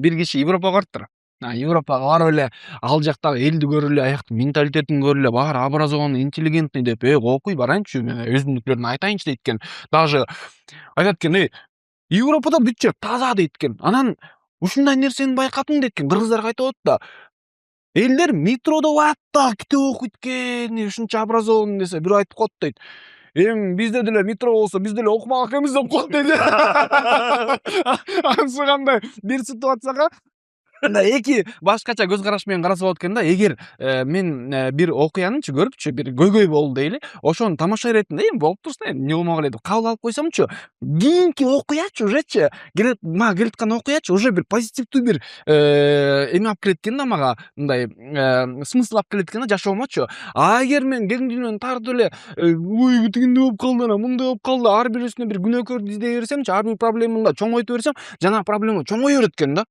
бир киши Европага барыптыр. Европага барып эле ал жактагы элди көрүп эле, аяктын менталитетин көрүп эле, баары образованный, интеллигентный деп, окуй барайынчы, мен өзүмдүклөрүн айтайынчы дейт экен. Даже айтат экен, Европада бүт таза дейт экен. Анан ушундай нерсени байкадым дейт экен. Кыргыздарга айтып атат да. Элдер метродо барат да, китеп окуйт экен, ушунча образованный десе, бирөө айтып коет дейт. Эми бизде деле метро болсо, биз деле окумак экенбиз деп коет дейт. Анысы кандай бир ситуацияга мындай эки башкача көз караш менен караса болот экен да. Эгер мен бир окуянычы көрүпчү, бир көйгөй болду дейли, ошону тамаша иретинде эми болуп турса, эмне болмок эле деп кабыл алып койсомчу, кийинки окуячы уже мага келаткан окуячы уже бир позитивдүү бир эме алып келет экен да мага, мындай смысл алып келет экен да жашоомочу. А эгер мен кең дүйнөнү тартып эле, ой тигиндей болуп калды, анан мындай болуп калды, ар бирөөсүнө бир күнөөкөрдү издей берсемчи, ар бир проблемамды чоңойто берсем, жанагы проблема чоңое берет экен да.